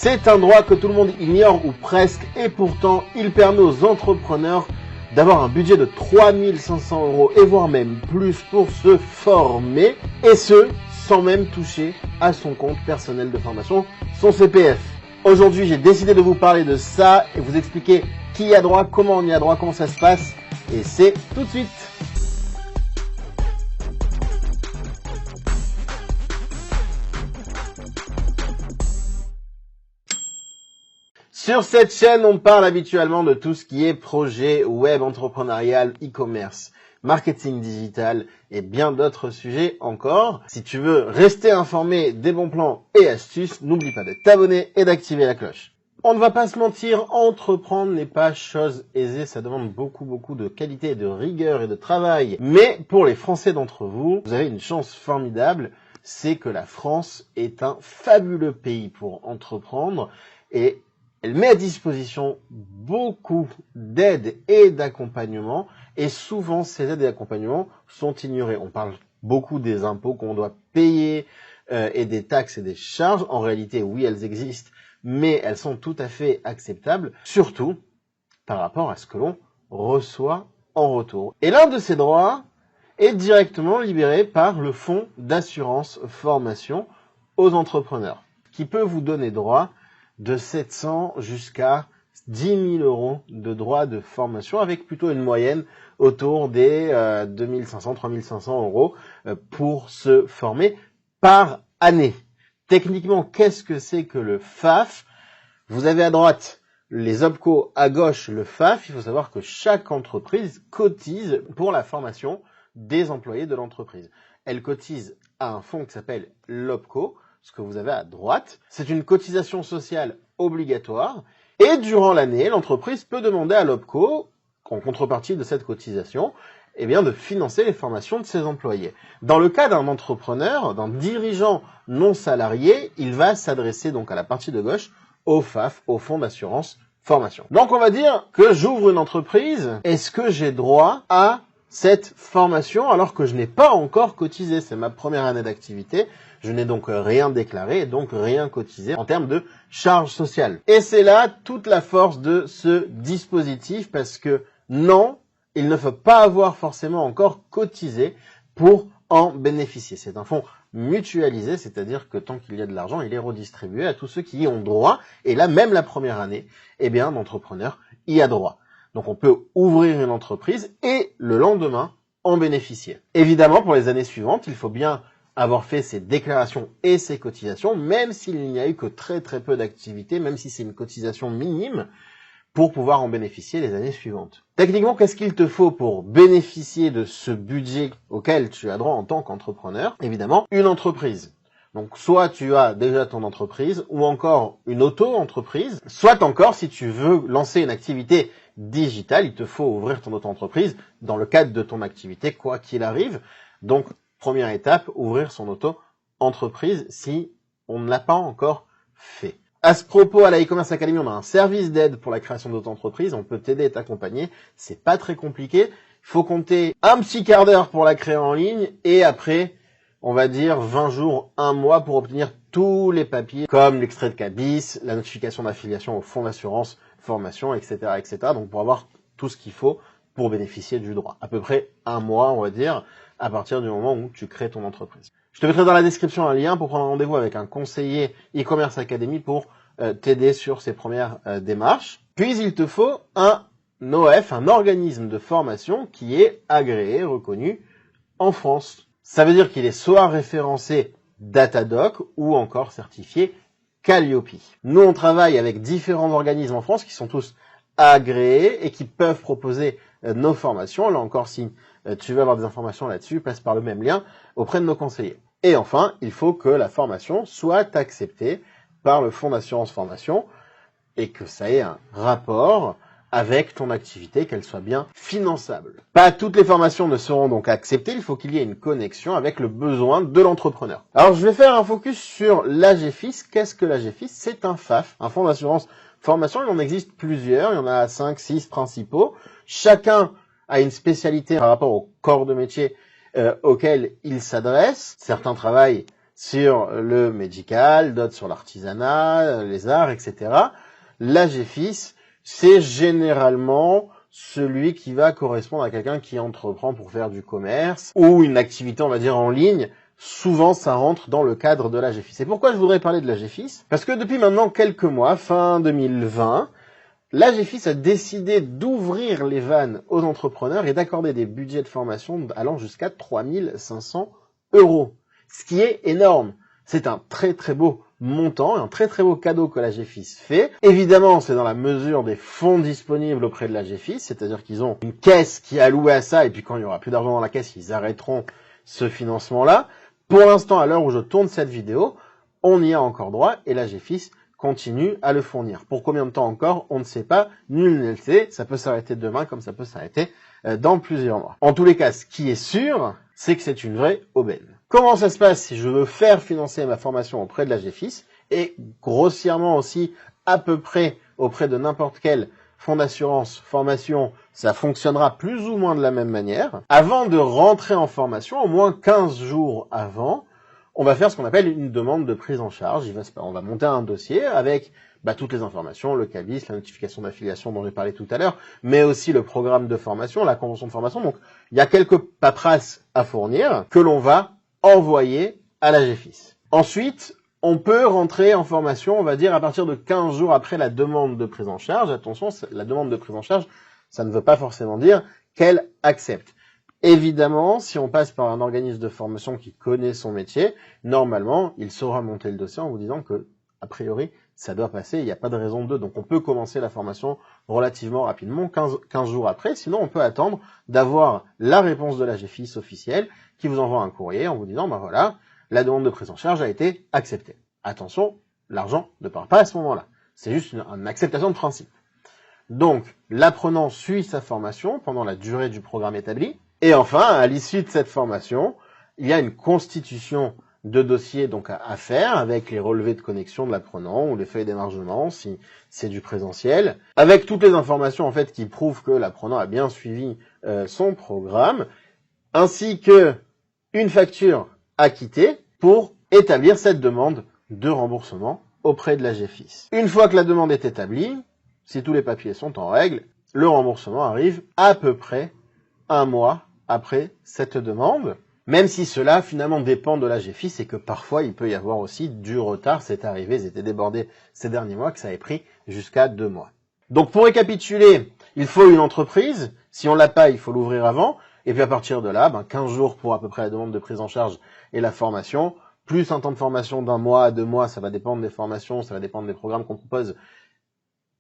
C'est un droit que tout le monde ignore ou presque et pourtant il permet aux entrepreneurs d'avoir un budget de 3 500 € et voire même plus pour se former et ce sans même toucher à son compte personnel de formation, son CPF. Aujourd'hui j'ai décidé de vous parler de ça et vous expliquer qui y a droit, comment on y a droit, comment ça se passe et c'est tout de suite. Sur cette chaîne, on parle habituellement de tout ce qui est projet web entrepreneurial, e-commerce, marketing digital et bien d'autres sujets encore. Si tu veux rester informé des bons plans et astuces, n'oublie pas de t'abonner et d'activer la cloche. On ne va pas se mentir, entreprendre n'est pas chose aisée, ça demande beaucoup de qualité, de rigueur et de travail. Mais pour les Français d'entre vous, vous avez une chance formidable, c'est que la France est un fabuleux pays pour entreprendre et elle met à disposition beaucoup d'aides et d'accompagnement et souvent ces aides et accompagnements sont ignorés. On parle beaucoup des impôts qu'on doit payer et des taxes et des charges. En réalité, oui, elles existent, mais elles sont tout à fait acceptables, surtout par rapport à ce que l'on reçoit en retour. Et l'un de ces droits est directement libéré par le Fonds d'assurance formation aux entrepreneurs, qui peut vous donner droit de 700 jusqu'à 10 000 € de droits de formation avec plutôt une moyenne autour des 2 500, 3 500 € pour se former par année. Techniquement, qu'est-ce que c'est que le FAF? Vous avez à droite les OPCO, à gauche le FAF. Il faut savoir que chaque entreprise cotise pour la formation des employés de l'entreprise. Elle cotise à un fonds qui s'appelle l'OPCO. Ce que vous avez à droite, c'est une cotisation sociale obligatoire et durant l'année, l'entreprise peut demander à l'OPCO, en contrepartie de cette cotisation, eh bien, de financer les formations de ses employés. Dans le cas d'un entrepreneur, d'un dirigeant non salarié, il va s'adresser donc à la partie de gauche, au FAF, au Fonds d'assurance formation. Donc on va dire que j'ouvre une entreprise, est-ce que j'ai droit à cette formation alors que je n'ai pas encore cotisé? C'est ma première année d'activité. Je n'ai donc rien déclaré et donc rien cotisé en termes de charges sociales. Et c'est là toute la force de ce dispositif parce que non, il ne faut pas avoir forcément encore cotisé pour en bénéficier. C'est un fonds mutualisé, c'est-à-dire que tant qu'il y a de l'argent, il est redistribué à tous ceux qui y ont droit. Et là, même la première année, eh bien, l'entrepreneur y a droit. Donc on peut ouvrir une entreprise et le lendemain en bénéficier. Évidemment, pour les années suivantes, il faut bien avoir fait ses déclarations et ses cotisations, même s'il n'y a eu que très peu d'activité, même si c'est une cotisation minime, pour pouvoir en bénéficier les années suivantes. Techniquement, qu'est-ce qu'il te faut pour bénéficier de ce budget auquel tu as droit en tant qu'entrepreneur? Évidemment, une entreprise. Donc, soit tu as déjà ton entreprise, ou encore une auto-entreprise, soit encore, si tu veux lancer une activité digitale, il te faut ouvrir ton auto-entreprise dans le cadre de ton activité, quoi qu'il arrive. Donc, première étape, ouvrir son auto-entreprise si on ne l'a pas encore fait. À ce propos, à la e-commerce academy, on a un service d'aide pour la création d'auto-entreprise. On peut t'aider et t'accompagner. C'est pas très compliqué. Il faut compter un petit quart d'heure pour la créer en ligne et après, on va dire 20 jours, 1 mois pour obtenir tous les papiers comme l'extrait de CABIS, la notification d'affiliation au fonds d'assurance formation, etc., etc. Donc pour avoir tout ce qu'il faut pour bénéficier du droit. À peu près 1 mois, on va dire, à partir du moment où tu crées ton entreprise. Je te mettrai dans la description un lien pour prendre un rendez-vous avec un conseiller e-commerce academy pour t'aider sur ces premières démarches. Puis il te faut un OF, un organisme de formation qui est agréé, reconnu en France. Ça veut dire qu'il est soit référencé Datadoc ou encore certifié Calliope. Nous, on travaille avec différents organismes en France qui sont tous agréés et qui peuvent proposer nos formations. Là encore, si tu veux avoir des informations là-dessus, passe par le même lien auprès de nos conseillers. Et enfin, il faut que la formation soit acceptée par le Fonds d'assurance formation et que ça ait un rapport avec ton activité, qu'elle soit bien finançable. Pas toutes les formations ne seront donc acceptées, il faut qu'il y ait une connexion avec le besoin de l'entrepreneur. Alors je vais faire un focus sur l'AGFIS. Qu'est-ce que l'AGFIS? C'est un FAF, un fonds d'assurance formation. Il en existe plusieurs, il y en a 5, 6 principaux. Chacun a une spécialité par rapport au corps de métier auquel il s'adresse. Certains travaillent sur le médical, d'autres sur l'artisanat, les arts, etc. L'AGFIS, c'est généralement celui qui va correspondre à quelqu'un qui entreprend pour faire du commerce ou une activité, on va dire, en ligne. Souvent, ça rentre dans le cadre de l'AGFIS. Et pourquoi je voudrais parler de l'AGFIS? Parce que depuis maintenant quelques mois, fin 2020, l'AGFIS a décidé d'ouvrir les vannes aux entrepreneurs et d'accorder des budgets de formation allant jusqu'à 3 500 €. Ce qui est énorme. C'est un très très beau montant, un très très beau cadeau que l'AGFIS fait. Évidemment, c'est dans la mesure des fonds disponibles auprès de l'AGFIS, c'est-à-dire qu'ils ont une caisse qui est allouée à ça, et puis quand il n'y aura plus d'argent dans la caisse, ils arrêteront ce financement-là. Pour l'instant, à l'heure où je tourne cette vidéo, on y a encore droit, et l'AGFIS continue à le fournir. Pour combien de temps encore, on ne sait pas, nul ne le sait, ça peut s'arrêter demain comme ça peut s'arrêter dans plusieurs mois. En tous les cas, ce qui est sûr, c'est que c'est une vraie aubaine. Comment ça se passe si je veux faire financer ma formation auprès de l'AGFIS et grossièrement aussi à peu près auprès de n'importe quel fonds d'assurance, formation, ça fonctionnera plus ou moins de la même manière. Avant de rentrer en formation, au moins 15 jours avant, on va faire ce qu'on appelle une demande de prise en charge. On va monter un dossier avec toutes les informations, le CABIS, la notification d'affiliation dont j'ai parlé tout à l'heure, mais aussi le programme de formation, la convention de formation. Donc, il y a quelques paperasses à fournir que l'on va envoyer à l'AGFIS. Ensuite, on peut rentrer en formation, on va dire, à partir de 15 jours après la demande de prise en charge. Attention, la demande de prise en charge, ça ne veut pas forcément dire qu'elle accepte. Évidemment, si on passe par un organisme de formation qui connaît son métier, normalement, il saura monter le dossier en vous disant que, a priori, ça doit passer, il n'y a pas de raison de. Donc on peut commencer la formation relativement rapidement, 15 jours après. Sinon, on peut attendre d'avoir la réponse de l'AGFIS officielle qui vous envoie un courrier en vous disant, voilà, la demande de prise en charge a été acceptée. Attention, l'argent ne part pas à ce moment-là. C'est juste une acceptation de principe. Donc, l'apprenant suit sa formation pendant la durée du programme établi. Et enfin, à l'issue de cette formation, il y a une constitution de dossier donc à faire avec les relevés de connexion de l'apprenant ou les feuilles d'émargement si c'est du présentiel, avec toutes les informations en fait qui prouvent que l'apprenant a bien suivi son programme, ainsi que une facture acquittée pour établir cette demande de remboursement auprès de l'AGFIS. Une fois que la demande est établie, si tous les papiers sont en règle, le remboursement arrive à peu près un mois après cette demande, même si cela finalement dépend de l'AGFIS et que parfois il peut y avoir aussi du retard. C'est arrivé, ils étaient débordés ces derniers mois, que ça avait pris jusqu'à 2 mois. Donc pour récapituler, il faut une entreprise, si on l'a pas, il faut l'ouvrir avant, et puis à partir de là, 15 jours pour à peu près la demande de prise en charge et la formation, plus un temps de formation d'1 mois à 2 mois, ça va dépendre des formations, ça va dépendre des programmes qu'on propose,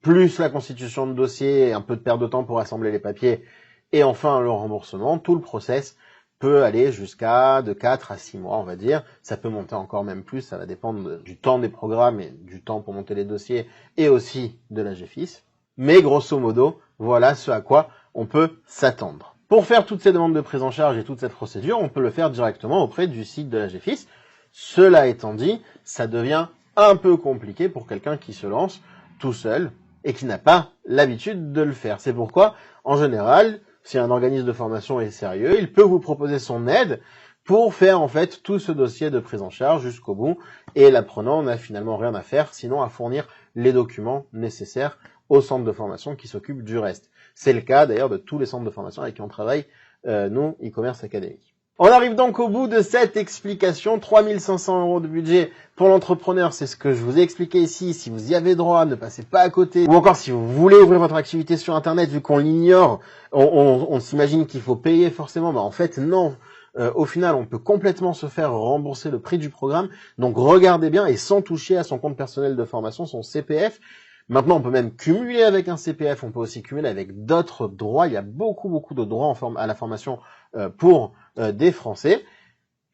plus la constitution de dossier et un peu de perte de temps pour assembler les papiers, et enfin le remboursement. Tout le process peut aller jusqu'à de 4 à 6 mois, on va dire. Ça peut monter encore même plus, ça va dépendre du temps des programmes et du temps pour monter les dossiers, et aussi de l'AGFIS. Mais grosso modo, voilà ce à quoi on peut s'attendre. Pour faire toutes ces demandes de prise en charge et toute cette procédure, on peut le faire directement auprès du site de l'AGFIS. Cela étant dit, ça devient un peu compliqué pour quelqu'un qui se lance tout seul et qui n'a pas l'habitude de le faire. C'est pourquoi, en général, si un organisme de formation est sérieux, il peut vous proposer son aide pour faire en fait tout ce dossier de prise en charge jusqu'au bout, et l'apprenant n'a finalement rien à faire, sinon à fournir les documents nécessaires au centre de formation qui s'occupe du reste. C'est le cas d'ailleurs de tous les centres de formation avec qui on travaille, nous, e-commerce Academy. On arrive donc au bout de cette explication. 3 500 € de budget pour l'entrepreneur, c'est ce que je vous ai expliqué ici. Si vous y avez droit, ne passez pas à côté. Ou encore, si vous voulez ouvrir votre activité sur Internet, vu qu'on l'ignore, on s'imagine qu'il faut payer forcément. En fait, non. Au final, on peut complètement se faire rembourser le prix du programme. Donc, regardez bien et sans toucher à son compte personnel de formation, son CPF. Maintenant, on peut même cumuler avec un CPF, on peut aussi cumuler avec d'autres droits. Il y a beaucoup de droits à la formation pour des Français.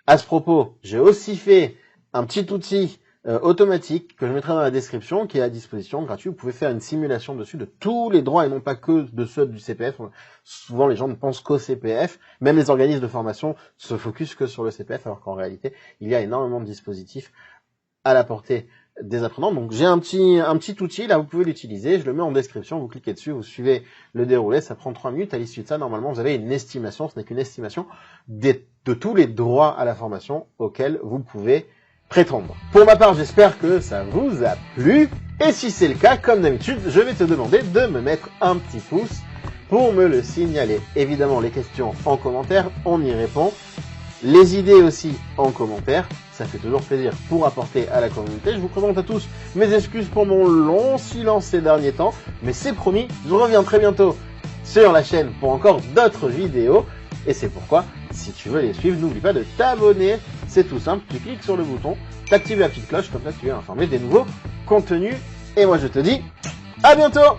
À ce propos, j'ai aussi fait un petit outil automatique que je mettrai dans la description, qui est à disposition, gratuit. Vous pouvez faire une simulation dessus de tous les droits et non pas que de ceux du CPF. Souvent, les gens ne pensent qu'au CPF. Même les organismes de formation se focusent que sur le CPF, alors qu'en réalité, il y a énormément de dispositifs à la portée des apprenants. Donc j'ai un petit outil, là vous pouvez l'utiliser, je le mets en description, vous cliquez dessus, vous suivez le déroulé, ça prend 3 minutes, à l'issue de ça, normalement vous avez une estimation, ce n'est qu'une estimation de tous les droits à la formation auxquels vous pouvez prétendre. Pour ma part, j'espère que ça vous a plu. Et si c'est le cas, comme d'habitude, je vais te demander de me mettre un petit pouce pour me le signaler. Évidemment, les questions en commentaire, on y répond. Les idées aussi en commentaire, ça fait toujours plaisir pour apporter à la communauté. Je vous présente à tous mes excuses pour mon long silence ces derniers temps, mais c'est promis, je reviens très bientôt sur la chaîne pour encore d'autres vidéos. Et c'est pourquoi, si tu veux les suivre, n'oublie pas de t'abonner. C'est tout simple, tu cliques sur le bouton, t'actives la petite cloche, comme ça tu es informé des nouveaux contenus. Et moi je te dis à bientôt!